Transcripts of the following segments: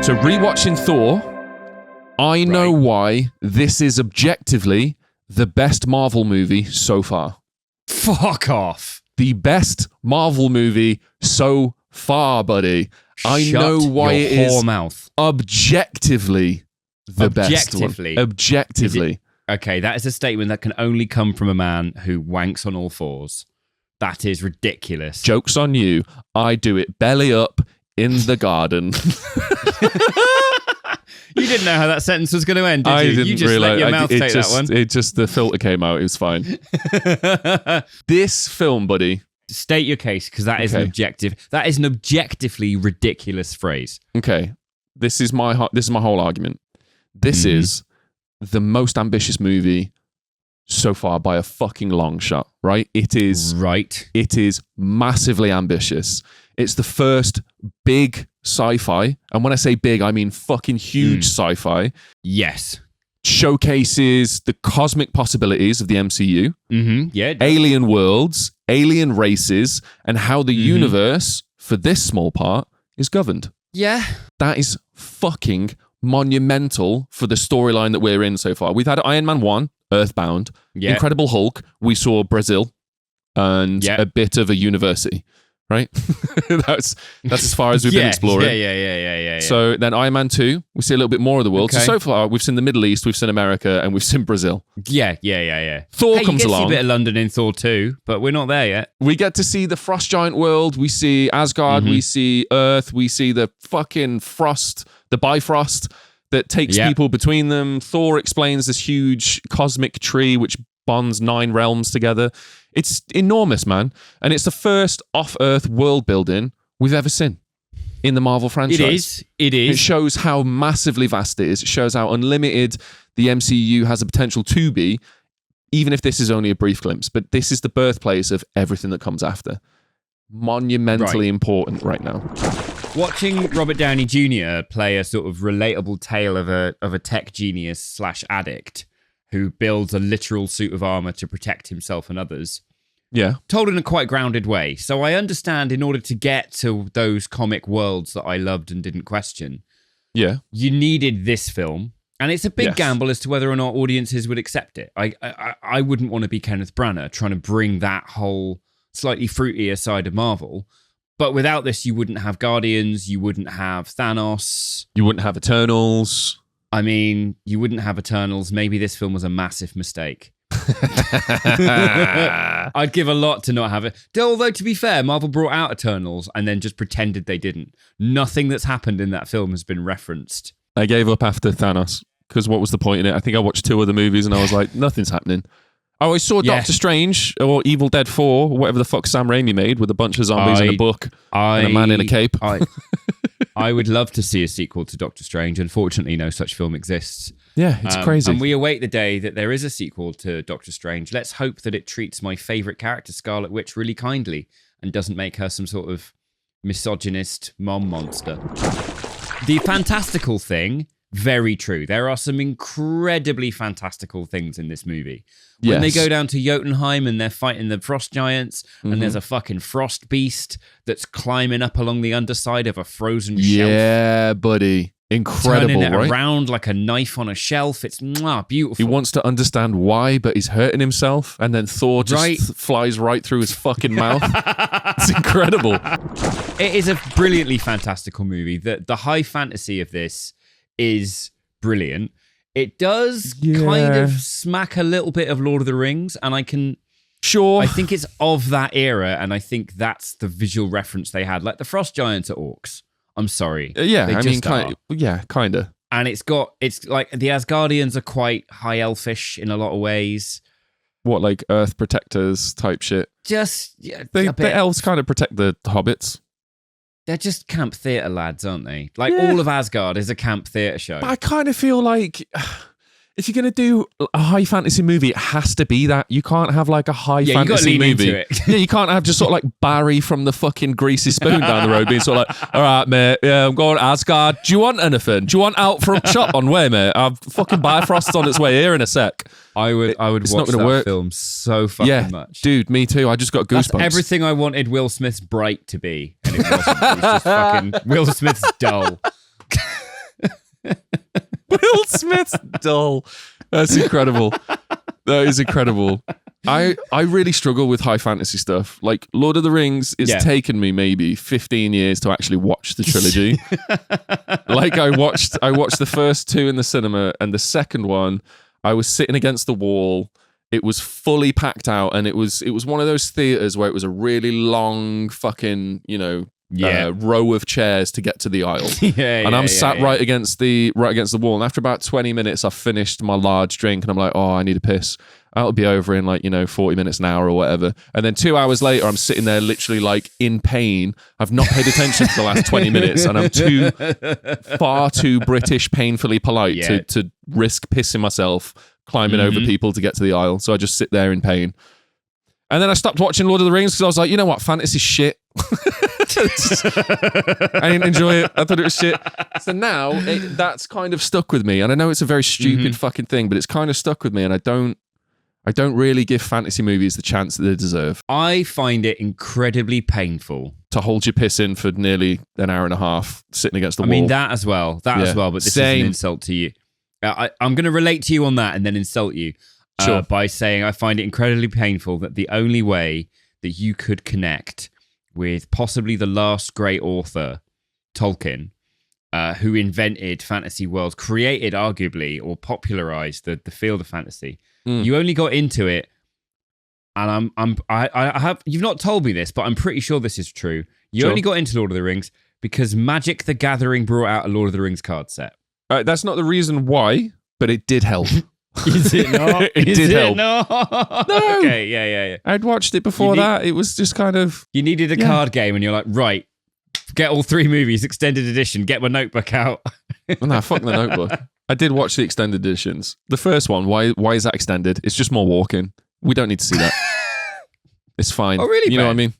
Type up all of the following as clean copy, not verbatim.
So rewatching Thor, I know why this is objectively the best Marvel movie so far. Fuck off. The best Marvel movie so far, buddy. I know why it is mouth. objectively the best one. Objectively. Okay, that is a statement that can only come from a man who wanks on all fours. That is ridiculous. Joke's on you. I do it belly up in the garden. You didn't know how that sentence was going to end, did you? I didn't You just realize. let your mouth take that one. It just, the filter came out. It was fine. This film, buddy. State your case, because that is an objectively ridiculous phrase. Okay. This is my whole argument. This is the most ambitious movie so far by a fucking long shot, right? It is. Right. It is massively ambitious. It's the first big sci-fi. And when I say big, I mean fucking huge sci-fi. Yes. Showcases the cosmic possibilities of the MCU. Mm-hmm. Yeah. Alien worlds, alien races, and how the universe, for this small part, is governed. Yeah. That is fucking monumental for the storyline that we're in so far. We've had Iron Man 1, Earthbound, Incredible Hulk, we saw Brazil, and a bit of a university, right? that's as far as we've been exploring. Yeah. So then Iron Man 2, we see a little bit more of the world. Okay. So far, we've seen the Middle East, we've seen America, and we've seen Brazil. Yeah. Thor comes along. You get to see a bit of London in Thor 2, but we're not there yet. We get to see the frost giant world. We see Asgard. We see Earth. We see the fucking frost, the Bifrost that takes people between them. Thor explains this huge cosmic tree which bonds 9 realms together. It's enormous, man. And it's the first off-Earth world building we've ever seen in the Marvel franchise. It is. It shows how massively vast it is. It shows how unlimited the MCU has the potential to be, even if this is only a brief glimpse. But this is the birthplace of everything that comes after. Monumentally important right now. Watching Robert Downey Jr. play a sort of relatable tale of a tech genius / addict who builds a literal suit of armor to protect himself and others. Yeah. Told in a quite grounded way. So I understand in order to get to those comic worlds that I loved and didn't question, you needed this film. And it's a big gamble as to whether or not audiences would accept it. I wouldn't want to be Kenneth Branagh trying to bring that whole slightly fruitier side of Marvel. But without this, you wouldn't have Guardians, you wouldn't have Thanos. You wouldn't have Eternals. I mean, you wouldn't have Eternals. Maybe this film was a massive mistake. I'd give a lot to not have it. Although, to be fair, Marvel brought out Eternals and then just pretended they didn't. Nothing that's happened in that film has been referenced. I gave up after Thanos, because what was the point in it? I think I watched 2 other movies and I was like, nothing's happening. Oh, I saw Doctor Strange or Evil Dead 4, whatever the fuck Sam Raimi made, with a bunch of zombies in a book and a man in a cape. I would love to see a sequel to Doctor Strange. Unfortunately, no such film exists. Yeah, it's crazy. And we await the day that there is a sequel to Doctor Strange. Let's hope that it treats my favourite character, Scarlet Witch, really kindly and doesn't make her some sort of misogynist mom monster. The fantastical thing, very true. There are some incredibly fantastical things in this movie. When they go down to Jotunheim and they're fighting the frost giants and there's a fucking frost beast that's climbing up along the underside of a frozen shelf. Yeah, buddy. Incredible, turning it right? around like a knife on a shelf. It's beautiful. He wants to understand why, but he's hurting himself. And then Thor just flies right through his fucking mouth. It's incredible. It is a brilliantly fantastical movie. The high fantasy of this is brilliant. It does kind of smack a little bit of Lord of the Rings, and I think it's of that era, and I think that's the visual reference they had. Like the frost giants are orcs. I'm sorry. Kind of. And it's like the Asgardians are quite high elfish in a lot of ways. What, like Earth protectors type shit? The elves kind of protect the hobbits. They're just camp theatre lads, aren't they? Like all of Asgard is a camp theatre show. But I kind of feel like if you're going to do a high fantasy movie, it has to be that. You can't have like a high fantasy movie. Into it. You can't have just sort of like Barry from the fucking Greasy Spoon down the road being sort of like, all right, mate, I'm going to Asgard. Do you want anything? Do you want out from shop on way, mate? I've fucking Bifrost's on its way here in a sec. I would watch that film so fucking much. Dude, me too. I just got goosebumps. That's everything I wanted Will Smith's Bright to be. And it wasn't. It was just fucking Will Smith's dull. Will Smith's dull. That's incredible. That is incredible. I really struggle with high fantasy stuff. Like Lord of the Rings, it's taken me maybe 15 years to actually watch the trilogy. Like I watched the first two in the cinema, and the second one, I was sitting against the wall. It was fully packed out, and it was one of those theaters where it was a really long fucking, row of chairs to get to the aisle. And I'm sat right against the wall. And after about 20 minutes, I've finished my large drink, and I'm like, oh, I need a piss. That'll be over in 40 minutes, an hour or whatever. And then 2 hours later, I'm sitting there literally like in pain. I've not paid attention for the last 20 minutes, and I'm far too British, painfully polite to risk pissing myself climbing over people to get to the aisle. So I just sit there in pain. And then I stopped watching Lord of the Rings because I was like, you know what, fantasy's shit. I didn't enjoy it. I thought it was shit. So now that's kind of stuck with me. And I know it's a very stupid fucking thing, but it's kind of stuck with me. And I don't really give fantasy movies the chance that they deserve. I find it incredibly painful to hold your piss in for nearly an hour and a half sitting against the wall. I mean, that as well. But this is an insult to you. I'm going to relate to you on that and then insult you by saying I find it incredibly painful that the only way that you could connect with possibly the last great author, Tolkien, who invented fantasy worlds, created arguably or popularized the field of fantasy. You only got into it, and I have you've not told me this, but I'm pretty sure this is true. You only got into Lord of the Rings because Magic the Gathering brought out a Lord of the Rings card set. That's not the reason why, but it did help. Is it not? It did help. No. Okay, yeah. I'd watched it before that. It was just kind of... You needed a card game, and you're like, right, get all 3 movies, extended edition, get my notebook out. Well, nah, fuck the notebook. I did watch the extended editions. The first one, why is that extended? It's just more walking. We don't need to see that. It's fine. Oh, really? You know what I mean?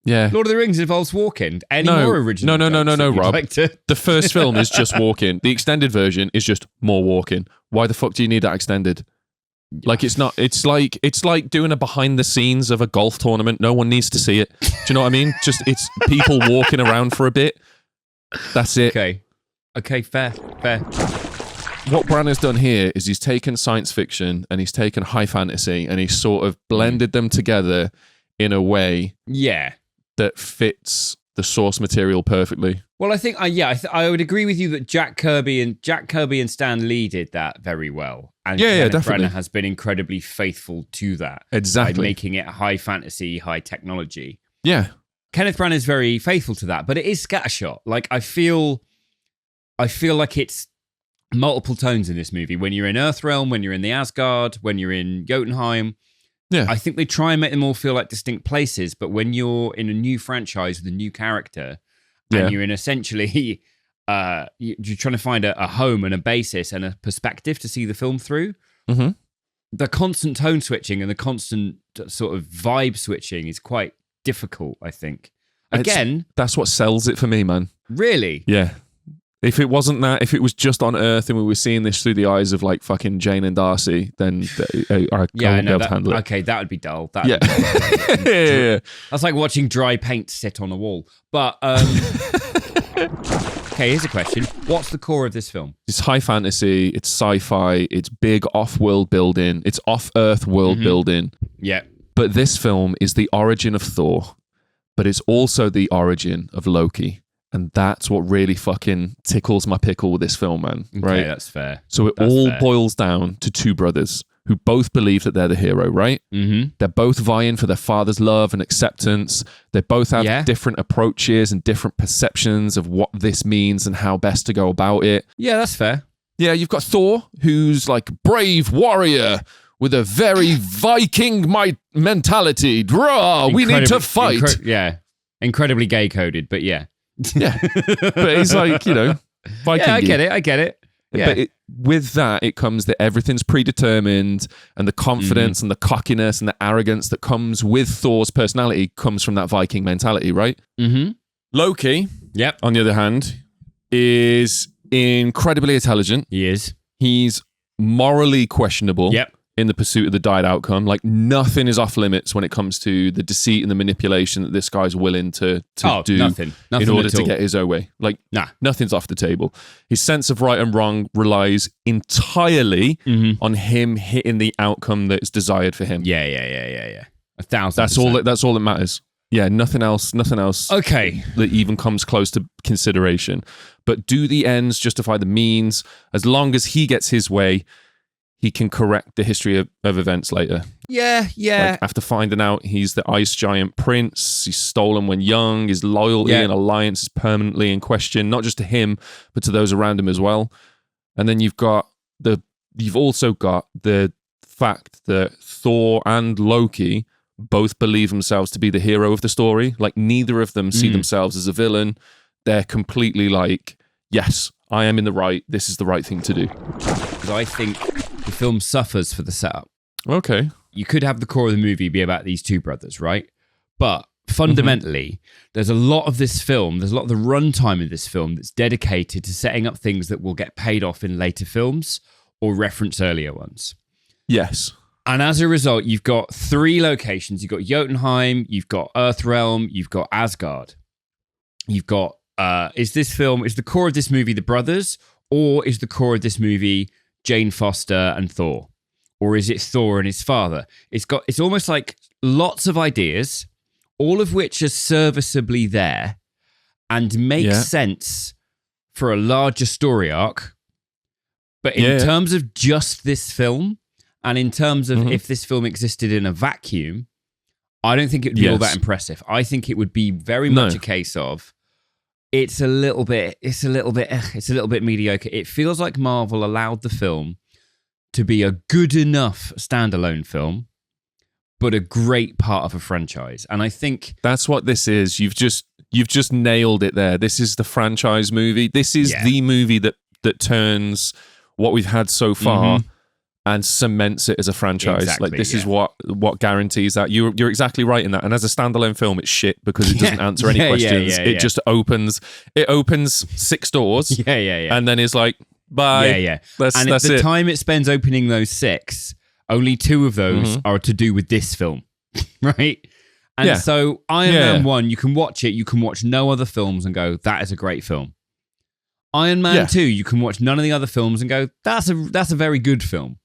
Yeah. Lord of the Rings involves walking. More original? No, Rob. The first film is just walking. The extended version is just more walking. Why the fuck do you need that extended? Like it's not. It's like doing a behind the scenes of a golf tournament. No one needs to see it. Do you know what I mean? Just it's people walking around for a bit. That's it. Okay. Fair. What Branagh's done here is he's taken science fiction and he's taken high fantasy and he's sort of blended them together in a way. Yeah. That fits the source material perfectly. Well, I think, I would agree with you that Jack Kirby and Stan Lee did that very well. And Kenneth definitely. Branagh has been incredibly faithful to that. Exactly. By making it high fantasy, high technology. Yeah. Kenneth Branagh is very faithful to that, but it is scattershot. Like, I feel like it's multiple tones in this movie. When you're in Earthrealm, when you're in the Asgard, when you're in Jotunheim. Yeah. I think they try and make them all feel like distinct places, but when you're in a new franchise with a new character and you're in essentially, you're trying to find a home and a basis and a perspective to see the film through, the constant tone switching and the constant sort of vibe switching is quite difficult, I think. Again... That's what sells it for me, man. Really? Yeah. If it wasn't that, if it was just on Earth and we were seeing this through the eyes of like fucking Jane and Darcy, then I wouldn't be able to handle it. Okay, that would be dull. Yeah. That's like watching dry paint sit on a wall. But, okay, here's a question. What's the core of this film? It's high fantasy, it's sci-fi, it's big off-world building, it's off-Earth world building. Yeah. But this film is the origin of Thor, but it's also the origin of Loki. And that's what really fucking tickles my pickle with this film, man. Right? Okay, that's fair. So it all boils down to 2 brothers who both believe that they're the hero, right? Mm-hmm. They're both vying for their father's love and acceptance. They both have different approaches and different perceptions of what this means and how best to go about it. Yeah, that's fair. Yeah, you've got Thor, who's like brave warrior with a very Viking mentality. Draw, we need to fight. Incredibly gay-coded, but yeah. Yeah, but he's like, Viking. Yeah, I get it. Yeah. But with that, it comes that everything's predetermined, and the confidence and the cockiness and the arrogance that comes with Thor's personality comes from that Viking mentality, right? Mm-hmm. Loki, on the other hand, is incredibly intelligent. He is. He's morally questionable. Yep. in the pursuit of the desired outcome. Like, nothing is off limits when it comes to the deceit and the manipulation that this guy's willing to do nothing in order at to all. get his own way. Like, nothing's off the table. His sense of right and wrong relies entirely on him hitting the outcome that's desired for him. Yeah. 1,000%. That's all that matters. Yeah, nothing else. Okay. That even comes close to consideration. But do the ends justify the means? As long as he gets his way, he can correct the history of events later. Yeah. Like, after finding out he's the ice giant prince, he's stolen when young, his loyalty and alliance is permanently in question, not just to him, but to those around him as well. And then you've also got the fact that Thor and Loki both believe themselves to be the hero of the story. Like, neither of them see themselves as a villain. They're completely like, yes, I am in the right. This is the right thing to do. Because I think the film suffers for the setup. Okay. You could have the core of the movie be about these two brothers, right? But fundamentally, there's a lot of this film, there's a lot of the runtime of this film that's dedicated to setting up things that will get paid off in later films or reference earlier ones. Yes. And as a result, you've got 3 locations. You've got Jotunheim, you've got Earthrealm, you've got Asgard. You've got, is the core of this movie the brothers, or is the core of this movie Jane Foster and Thor? Or is it Thor and his father? It's almost like lots of ideas, all of which are serviceably there and make sense for a larger story arc. But in terms of just this film, and in terms of if this film existed in a vacuum, I don't think it would be all that impressive. I think it would be very much a case of it's a little bit mediocre. It feels like Marvel allowed the film to be a good enough standalone film, but a great part of a franchise. And I think that's what this is. You've just nailed it there. This is the franchise movie. This is the movie that turns what we've had so far and cements it as a franchise. Exactly, like, this is what guarantees that. You're exactly right in that. And as a standalone film, it's shit because it doesn't answer any questions. It just opens 6 doors. And then is like, bye. That's the it. time it spends opening those 6, only 2 of those are to do with this film, right? And so Iron Man 1, you can watch it, you can watch no other films and go, that is a great film. Iron Man 2, you can watch none of the other films and go, that's a very good film.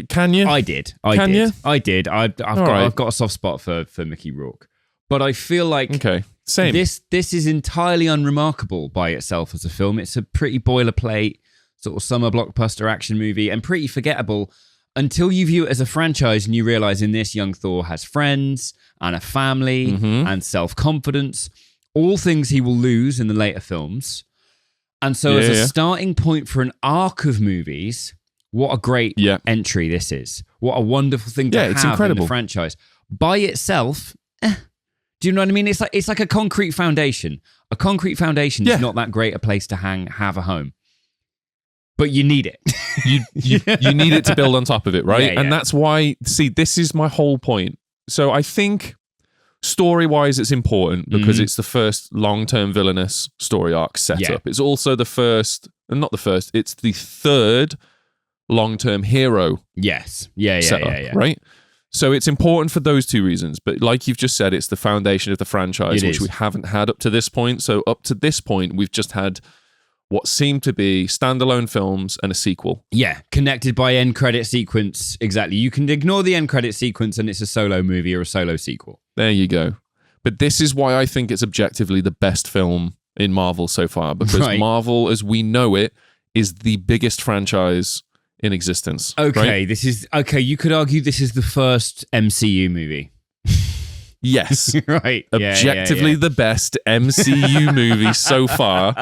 Can you? I did. I've got a soft spot for Mickey Rourke. But I feel like same. This is entirely unremarkable by itself as a film. It's a pretty boilerplate sort of summer blockbuster action movie and pretty forgettable until you view it as a franchise and you realize in this, young Thor has friends and a family and self-confidence, all things he will lose in the later films. And so as a starting point for an arc of movies, what a great entry this is. What a wonderful thing to have in the franchise. By itself, do you know what I mean? It's like a concrete foundation. A concrete foundation is not that great a place to have a home. But you need it. you need it to build on top of it, right? And that's why, this is my whole point. So I think story-wise, it's important because it's the first long-term villainous story arc setup. It's also the first, and not the first, it's the third long-term hero setup, right? So it's important for those 2 reasons. But like you've just said, it's the foundation of the franchise, which we haven't had up to this point. So up to this point, we've just had what seemed to be standalone films and a sequel. Yeah, connected by end credit sequence. Exactly. You can ignore the end credit sequence and it's a solo movie or a solo sequel. There you go. But this is why I think it's objectively the best film in Marvel so far, because Marvel, as we know it, is the biggest franchise in existence. Okay, you could argue this is the first MCU movie. Yes. Right. Objectively the best MCU movie so far.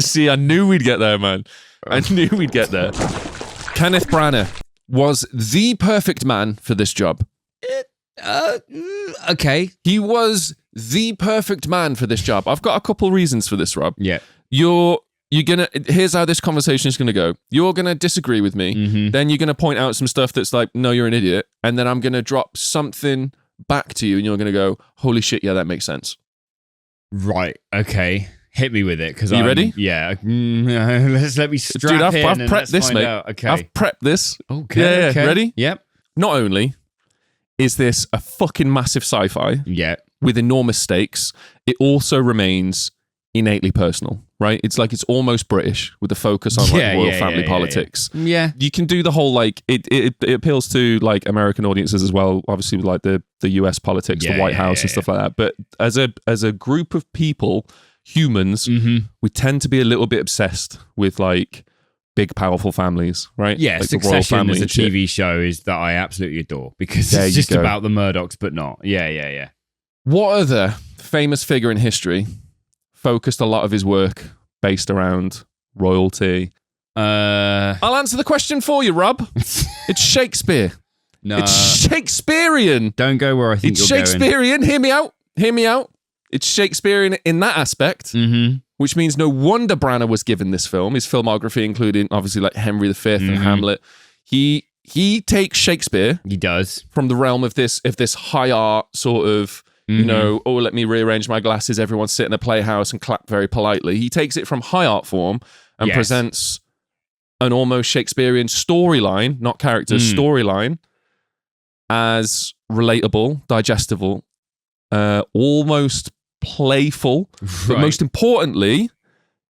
See, I knew we'd get there, man. I knew we'd get there. Kenneth Branagh was the perfect man for this job. Okay. He was the perfect man for this job. I've got a couple reasons for this, Rob. Yeah. Here's how this conversation is going to go. You're going to disagree with me. Then you're going to point out some stuff that's like, no, you're an idiot. And then I'm going to drop something back to you and you're going to go, holy shit, yeah, that makes sense. Right. Okay. Hit me with it, because you ready? Yeah. Let me strap Dude, in. I've and prepped let's this, find mate. out. Okay. I've prepped this. Okay. Yeah, okay. ready? Yep. Not only is this a fucking massive sci-fi with enormous stakes, it also remains innately personal, right? It's like it's almost British with the focus on like royal family politics. Yeah. You can do the whole like it appeals to like American audiences as well, obviously with like the US politics, the White House and stuff like that. But as a group of people, humans, we tend to be a little bit obsessed with like big powerful families, right? Yeah, like Succession as a TV show is that I absolutely adore, because it's just about the Murdochs, but not. Yeah. What other famous figure in history focused a lot of his work based around royalty? I'll answer the question for you, Rob. It's Shakespeare. No. It's Shakespearean. Don't go where I think it's you're Shakespearean. Hear me out. It's Shakespearean in that aspect, which means no wonder Branagh was given this film. His filmography, including obviously like Henry V and Hamlet. He takes Shakespeare. He does. From the realm of this high art sort of, you know, oh, let me rearrange my glasses. Everyone sit in a playhouse and clap very politely. He takes it from high art form and presents an almost Shakespearean storyline, not characters, storyline, as relatable, digestible, almost playful, but most importantly,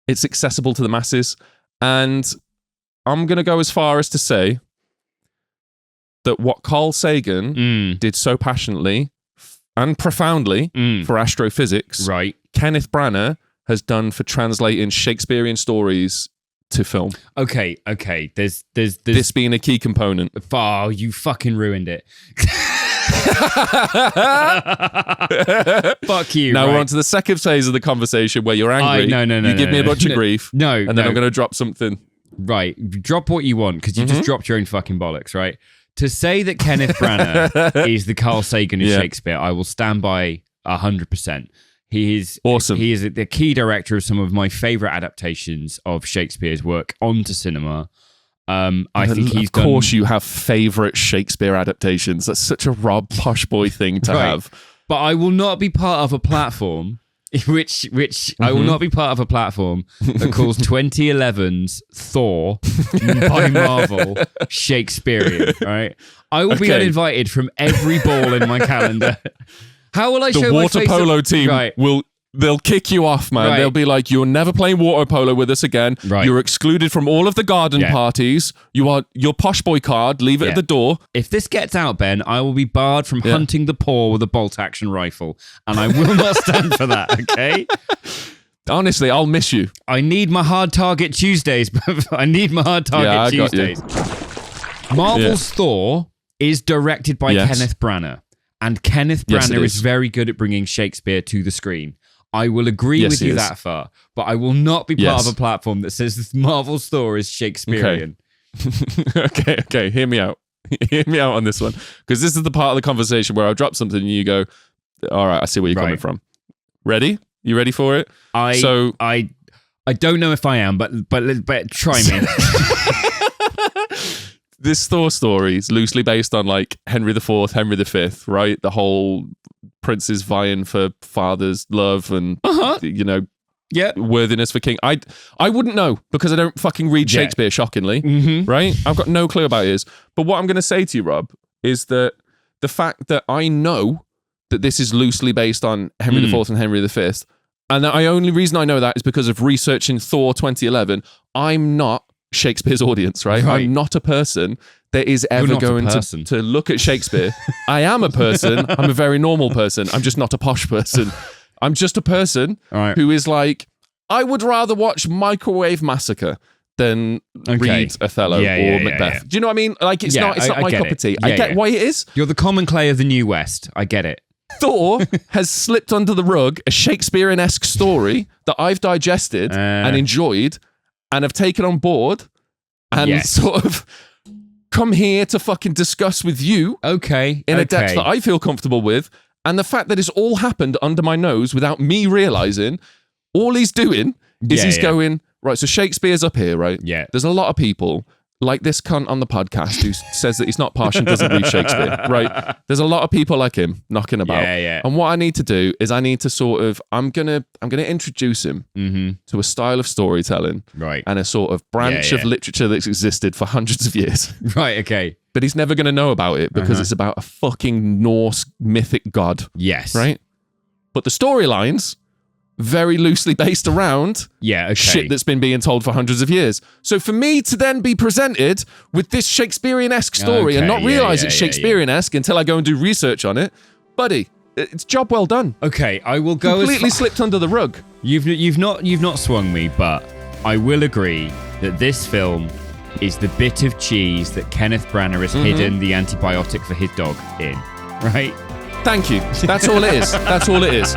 it's accessible to the masses. And I'm going to go as far as to say that what Carl Sagan did so passionately and profoundly for astrophysics, Kenneth Branagh has done for translating Shakespearean stories to film. Okay. There's this being a key component. Oh, you fucking ruined it. Fuck you. Now we're on to the second phase of the conversation where you're angry. No. You give me a bunch of grief. No. And then I'm going to drop something. Right. Drop what you want, because you just dropped your own fucking bollocks, right? To say that Kenneth Branagh is the Carl Sagan of Shakespeare, I will stand by 100%. He is awesome. He is the key director of some of my favorite adaptations of Shakespeare's work onto cinema. I think he's done... Of course you have favourite Shakespeare adaptations. That's such a Rob posh boy thing to have. But I will not be part of a platform which I will not be part of a platform that calls 2011's Thor by Marvel Shakespearean, right? I will be uninvited from every ball in my calendar. How will I show my face? The water polo team they'll kick you off, man. They'll be like, you're never playing water polo with us again. You're excluded from all of the garden parties. You are your posh boy card. Leave it at the door. If this gets out, Ben, I will be barred from hunting the poor with a bolt action rifle. And I will not stand for that, okay? Honestly, I'll miss you. I need my hard target Tuesdays. I need my hard target Tuesdays. Marvel's Thor is directed by Kenneth Branagh. And Kenneth Branagh is very good at bringing Shakespeare to the screen. I will agree with you that far, but I will not be part of a platform that says this Marvel's Thor is Shakespearean. Okay. Hear me out. Hear me out on this one, because this is the part of the conversation where I'll drop something and you go, all right, I see where you're coming from. Ready? You ready for it? I don't know if I am, but try me. This Thor story is loosely based on like Henry IV, Henry V, right? The whole princes vying for father's love and worthiness for king. I wouldn't know, because I don't fucking read Shakespeare, shockingly, right? I've got no clue about it. But what I'm going to say to you, Rob, is that the fact that I know that this is loosely based on Henry IV and Henry V, and the only reason I know that is because of researching Thor 2011. I'm not Shakespeare's audience, right? I'm not a person that is ever going to look at Shakespeare. I am a person. I'm a very normal person. I'm just not a posh person. I'm just a person who is like, I would rather watch Microwave Massacre than read Othello or Macbeth. Yeah. Do you know what I mean? Like, it's not my cup of tea. I get why it is. You're the common clay of the New West. I get it. Thor has slipped under the rug a Shakespearean-esque story that I've digested and enjoyed and have taken on board and sort of come here to fucking discuss with you in a depth that I feel comfortable with. And the fact that it's all happened under my nose without me realising, all he's doing is he's going, right, so Shakespeare's up here, right? Yeah. There's a lot of people like this cunt on the podcast who says that he's not posh and doesn't read Shakespeare, right? There's a lot of people like him knocking about. Yeah. And what I need to do is I need to sort of, I'm gonna introduce him to a style of storytelling, right, and a sort of branch of literature that's existed for hundreds of years. Right, okay. But he's never gonna know about it because it's about a fucking Norse mythic god. Yes. Right? But the storylines very loosely based around shit that's been being told for hundreds of years. So for me to then be presented with this Shakespearean-esque story and not realize it's Shakespearean-esque until I go and do research on it, buddy, it's job well done. Okay, I will go completely slipped under the rug. You've not swung me, but I will agree that this film is the bit of cheese that Kenneth Branagh has hidden the antibiotic for his dog in. Right? Thank you. That's all it is. That's all it is.